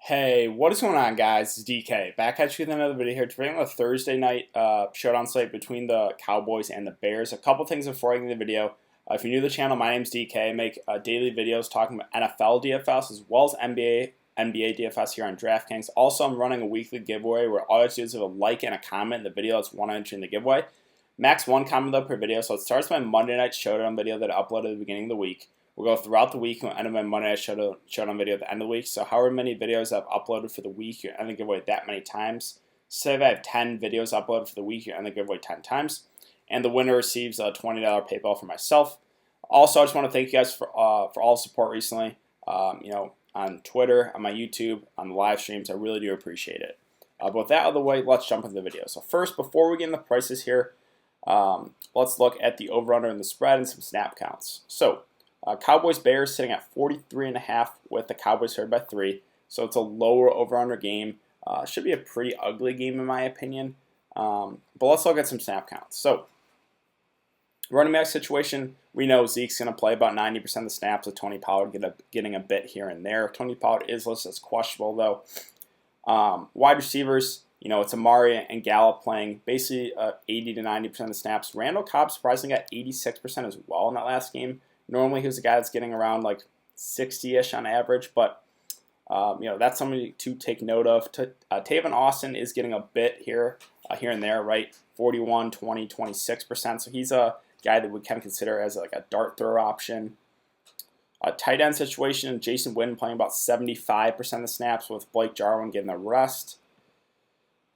Hey, what is going on, guys? It's DK back at you with another video here. Today on a Thursday night showdown slate between the Cowboys and the Bears. A couple things before I get into the video. If you're new to the channel, my name's DK. I make daily videos talking about NFL DFS as well as NBA DFS here on DraftKings. Also, I'm running a weekly giveaway where all you have to do is leave a like and a comment in the video. That's one entry in the giveaway. Max one comment though per video. So it starts my Monday night showdown video that I uploaded at the beginning of the week. We'll go throughout the week and we'll end up my Monday night showdown video at the end of the week. So however many videos I've uploaded for the week, you're end the giveaway that many times. Say if I have 10 videos uploaded for the week, you're end the giveaway 10 times. And the winner receives a $20 PayPal for myself. Also, I just want to thank you guys for all the support recently. On Twitter, on my YouTube, on the live streams. I really do appreciate it. But with that out of the way, let's jump into the video. So first, before we get into the prices here, let's look at the over-under and the spread and some snap counts. So Cowboys-Bears sitting at 43.5 with the Cowboys favored by 3. So it's a lower over-under game. Should be a pretty ugly game in my opinion. But let's look at some snap counts. So running back situation, we know Zeke's going to play about 90% of the snaps with Tony Pollard getting a bit here and there. Tony Pollard is listed as questionable though. Wide receivers, it's Amari and Gallup playing basically 80 to 90% of the snaps. Randall Cobb surprisingly got 86% as well in that last game. Normally, he's a guy that's getting around like 60-ish on average, but that's something to take note of. Tavon Austin is getting a bit here and there, right? 41, 20, 26%. So he's a guy that we can consider as like a dart thrower option. Tight end situation, Jason Witten playing about 75% of the snaps with Blake Jarwin getting the rest.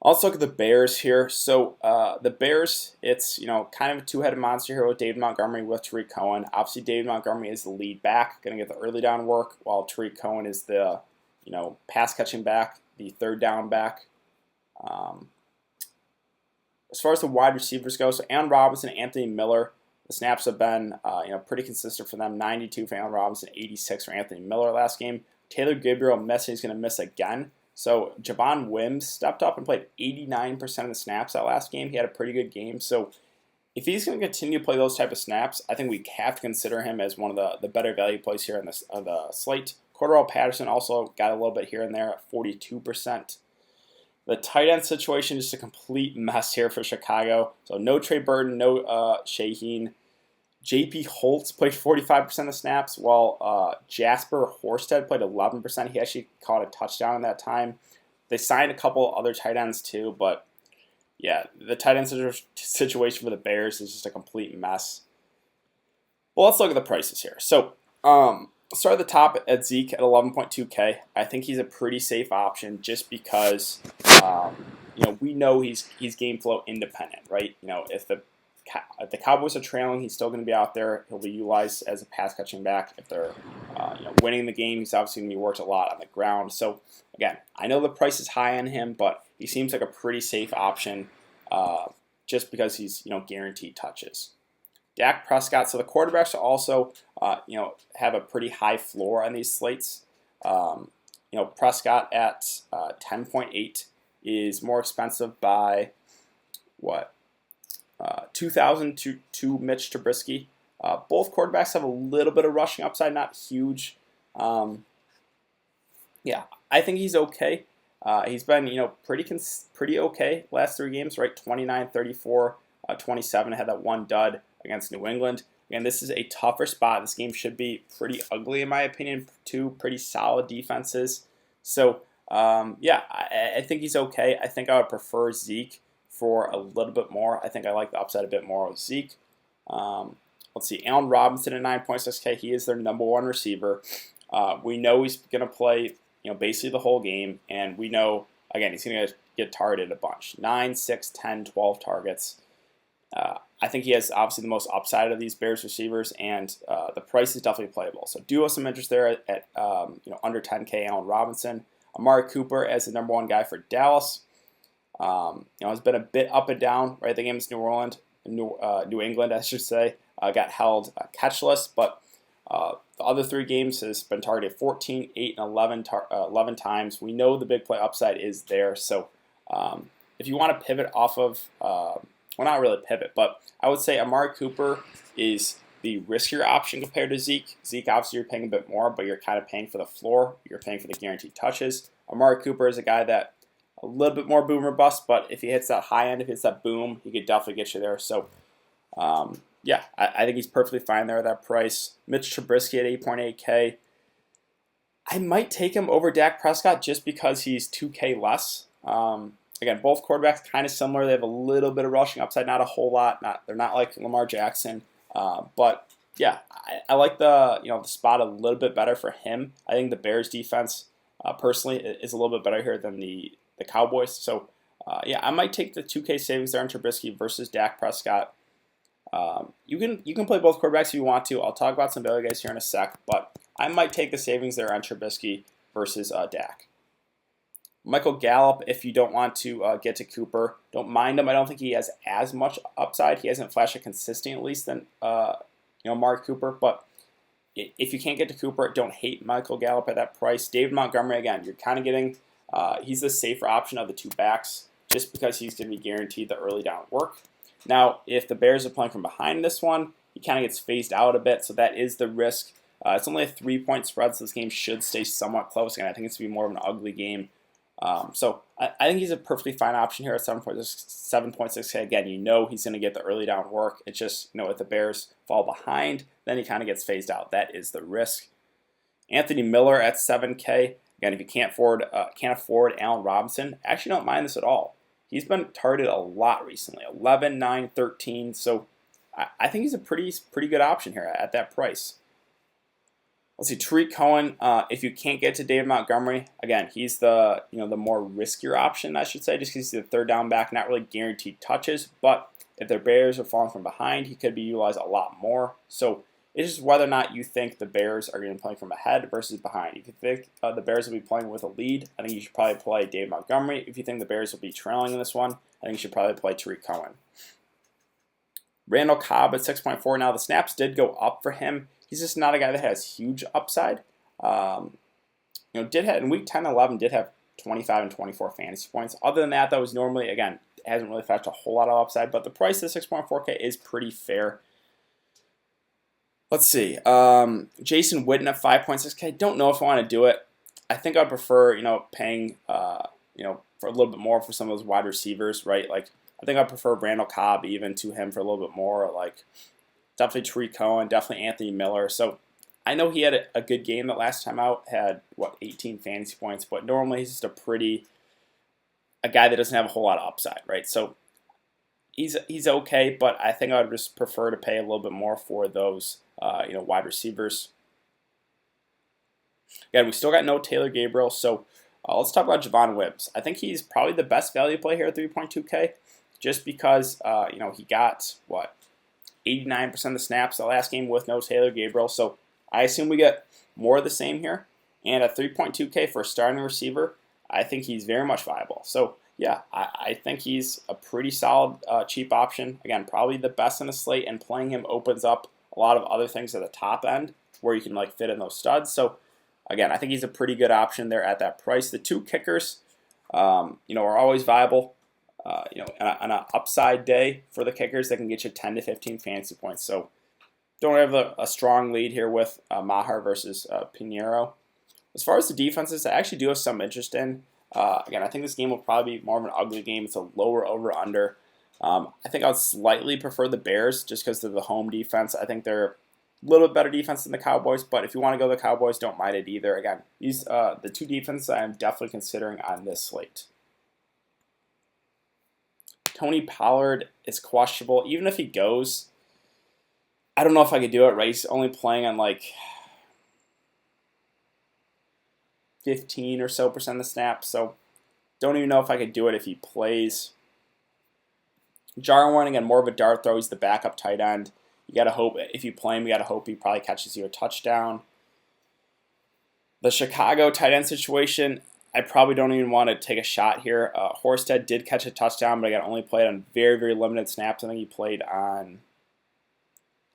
Let's look at the Bears here. So the Bears, it's kind of a two-headed monster here with David Montgomery with Tarik Cohen. Obviously, David Montgomery is the lead back, going to get the early down work, while Tarik Cohen is the pass catching back, the third down back. As far as the wide receivers go, so Allen Robinson, Anthony Miller, the snaps have been pretty consistent for them. 92 for Allen Robinson, 86 for Anthony Miller last game. Taylor Gabriel missing, he's going to miss again. So Javon Wims stepped up and played 89% of the snaps that last game. He had a pretty good game. So if he's going to continue to play those type of snaps, I think we have to consider him as one of the better value plays here in the slate. Cordarrelle Patterson also got a little bit here and there at 42%. The tight end situation is a complete mess here for Chicago. So no Trey Burton, no Shaheen. J.P. Holtz played 45% of snaps, while Jasper Horsted played 11%. He actually caught a touchdown in that time. They signed a couple other tight ends too, but yeah, the tight end situation for the Bears is just a complete mess. Well, let's look at the prices here. So let's start at the top at Zeke at 11.2K. I think he's a pretty safe option just because we know he's game flow independent, right? If the Cowboys are trailing, he's still going to be out there. He'll be utilized as a pass catching back. If they're winning the game, he's obviously going to be worked a lot on the ground. So again, I know the price is high on him, but he seems like a pretty safe option just because he's guaranteed touches. Dak Prescott. So the quarterbacks also have a pretty high floor on these slates. Prescott at 10.8 is more expensive by what? 2,000 to Mitch Trubisky. Both quarterbacks have a little bit of rushing upside, not huge. I think he's okay. He's been pretty okay last 3 games, right? 29, 34, 27. Had that one dud against New England. Again, this is a tougher spot. This game should be pretty ugly in my opinion. 2 pretty solid defenses. So I think he's okay. I think I would prefer Zeke for a little bit more. I think I like the upside a bit more with Zeke. Let's see, Allen Robinson at 9.6K. He is their number 1 receiver. We know he's going to play, basically the whole game, and we know, again, he's going to get targeted a bunch. 9, 6, 10, 12 targets. I think he has obviously the most upside of these Bears receivers, and the price is definitely playable. So do have some interest there at under 10K Allen Robinson. Amari Cooper as the number 1 guy for Dallas. It's been a bit up and down, right? The game is New England, I should say, got held catchless, but the other 3 games has been targeted 14, 8, and 11 times. We know the big play upside is there, so if you want to pivot off of, not really pivot, but I would say Amari Cooper is the riskier option compared to Zeke. Zeke, obviously, you're paying a bit more, but you're kind of paying for the floor. You're paying for the guaranteed touches. Amari Cooper is a guy that a little bit more boom or bust, but if he hits that high end, if he hits that boom, he could definitely get you there. So, yeah, I think he's perfectly fine there at that price. Mitch Trubisky at 8.8K. I might take him over Dak Prescott just because he's 2K less. Again, both quarterbacks kind of similar. They have a little bit of rushing upside, not a whole lot. They're not like Lamar Jackson, but yeah, I like the spot a little bit better for him. I think the Bears defense, personally, is a little bit better here than the Cowboys. So yeah, I might take the 2K savings there on Trubisky versus Dak Prescott. You can play both quarterbacks if you want to. I'll talk about some value guys here in a sec, but I might take the savings there on Trubisky versus Dak. Michael Gallup, if you don't want to get to Cooper, don't mind him. I don't think he has as much upside. He hasn't flashed a consistent, at least, than Mark Cooper. But if you can't get to Cooper, don't hate Michael Gallup at that price. David Montgomery, again, you're kind of getting he's the safer option of the two backs just because he's going to be guaranteed the early down work. Now, if the Bears are playing from behind this one, he kind of gets phased out a bit, so that is the risk. It's only a 3-point spread, so this game should stay somewhat close. Again, I think it's going to be more of an ugly game. So I think he's a perfectly fine option here at 7.6K. Again, he's going to get the early down work. It's just, if the Bears fall behind, then he kind of gets phased out. That is the risk. Anthony Miller at 7K. Again, if you can't afford Allen Robinson, I actually don't mind this at all. He's been targeted a lot recently, 11, 9, 13. So I think he's a pretty good option here at that price. Let's see, Tariq Cohen. If you can't get to David Montgomery, again, he's the more riskier option, I should say, just because he's the third down back, not really guaranteed touches. But if the Bears are falling from behind, he could be utilized a lot more. So it's just whether or not you think the Bears are going to be playing from ahead versus behind. If you think the Bears will be playing with a lead, I think you should probably play David Montgomery. If you think the Bears will be trailing in this one, I think you should probably play Tariq Cohen. Randall Cobb at 6.4. Now the snaps did go up for him. He's just not a guy that has huge upside. Did have in week 10 and 11 did have 25 and 24 fantasy points. Other than that, was normally, again, hasn't really fetched a whole lot of upside, but the price of 6.4K is pretty fair. Let's see. Jason Witten at 5.6K. Don't know if I want to do it. I think I'd prefer, paying, for a little bit more for some of those wide receivers, right? Like, I think I'd prefer Randall Cobb even to him for a little bit more. Like, definitely Tariq Cohen, definitely Anthony Miller. So I know he had a good game that last time out, had, 18 fantasy points, but normally he's just a guy that doesn't have a whole lot of upside, right? So he's okay, but I think I would just prefer to pay a little bit more for those, wide receivers. Again, we still got no Taylor Gabriel, so let's talk about Javon Wims. I think he's probably the best value play here at 3.2K, just because, he got, 89% of the snaps the last game with no Taylor Gabriel, so I assume we get more of the same here. And at 3.2K for a starting receiver, I think he's very much viable. So yeah, I think he's a pretty solid, cheap option. Again, probably the best in the slate, and playing him opens up a lot of other things at the top end where you can fit in those studs. So again, I think he's a pretty good option there at that price. The two kickers, are always viable. On an upside day for the kickers, they can get you 10 to 15 fantasy points. So don't have a strong lead here with Maher versus Pinheiro. As far as the defenses, I actually do have some interest in. Again, I think this game will probably be more of an ugly game. It's a lower over-under. I think I would slightly prefer the Bears just because they're the home defense. I think they're a little bit better defense than the Cowboys, but if you want to go the Cowboys, don't mind it either. Again, these the two defenses I'm definitely considering on this slate. Tony Pollard is questionable. Even if he goes, I don't know if I could do it, right? He's only playing on 15 or so percent of the snaps, so don't even know if I could do it if he plays. Jarwin, again, more of a dart throw. He's the backup tight end. You got to hope, if you play him, you got to hope he probably catches you a touchdown. The Chicago tight end situation, I probably don't even want to take a shot here. Horsted did catch a touchdown, but again, only played on very, very limited snaps. I think he played on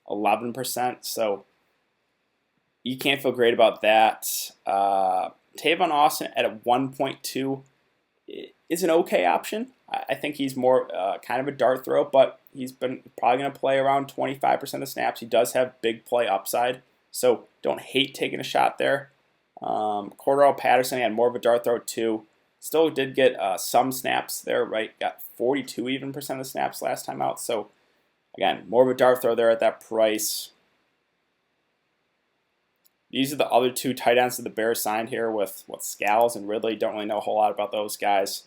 11%, so you can't feel great about that. Tavon Austin at a 1.2 is an okay option. I think he's more kind of a dart throw, but he's been probably going to play around 25% of snaps. He does have big play upside, so don't hate taking a shot there. Cordell Patterson had more of a dart throw too. Still did get some snaps there, right? Got 42% even of the snaps last time out. So again, more of a dart throw there at that price. These are the other two tight ends that the Bears signed here with Scales and Ridley. Don't really know a whole lot about those guys.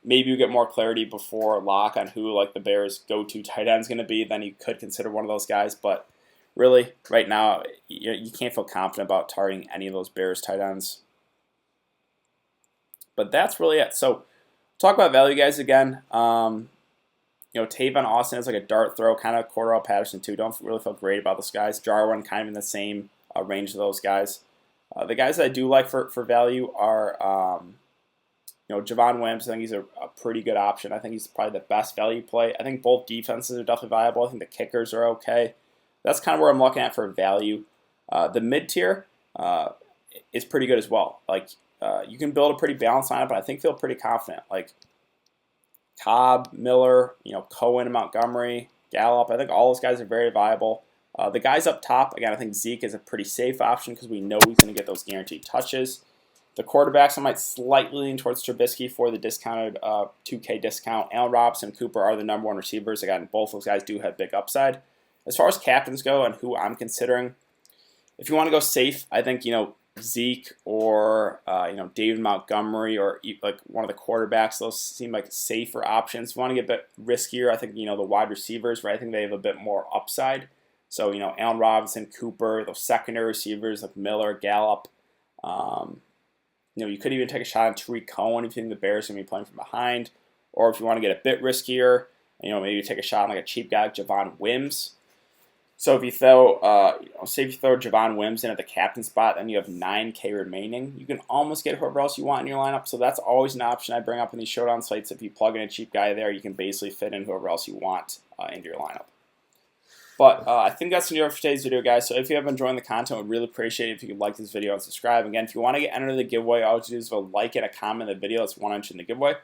Maybe you get more clarity before lock on who like the Bears' go-to tight end is going to be. Then you could consider one of those guys. But really, right now, you can't feel confident about targeting any of those Bears tight ends. But that's really it. So talk about value guys again. Tavon Austin is like a dart throw, kind of Cordell Patterson too. Don't really feel great about those guys. Jarwin kind of in the same range of those guys. The guys that I do like for value are Javon Wims. I think he's a pretty good option. I think he's probably the best value play. I think both defenses are definitely viable. I think the kickers are okay. That's kind of where I'm looking at for value. The mid tier is pretty good as well. Like you can build a pretty balanced lineup, but I think feel pretty confident. Like Cobb, Miller, Cohen, Montgomery, Gallup. I think all those guys are very viable. The guys up top, again, I think Zeke is a pretty safe option because we know he's going to get those guaranteed touches. The quarterbacks, I might slightly lean towards Trubisky for the discounted 2K discount. Allen Robinson and Cooper are the #1 receivers. Again, both those guys do have big upside. As far as captains go and who I'm considering, if you want to go safe, I think, Zeke or David Montgomery or like one of the quarterbacks, those seem like safer options. If you want to get a bit riskier, I think the wide receivers, right? I think they have a bit more upside. So Allen Robinson, Cooper, those secondary receivers like Miller, Gallup. You could even take a shot on Tariq Cohen if you think the Bears are going to be playing from behind, or if you want to get a bit riskier, maybe take a shot on like a cheap guy like Javon Wims. So if you throw, say if you throw Javon Wims in at the captain spot, then you have 9K remaining. You can almost get whoever else you want in your lineup. So that's always an option I bring up in these showdown sites. If you plug in a cheap guy there, you can basically fit in whoever else you want into your lineup. But I think that's going to do it for today's video, guys. So if you have been enjoying the content, we'd really appreciate it if you could like this video and subscribe. Again, if you want to get entered in the giveaway, all you have to do is like and a comment in the video. That's 1 inch in the giveaway.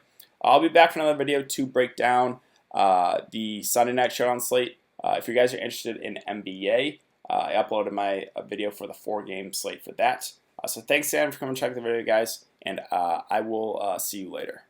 I'll be back for another video to break down the Sunday night showdown slate. If you guys are interested in NBA, I uploaded my video for the 4-game slate for that. So thanks, Sam, for coming and checking the video, guys, and I will see you later.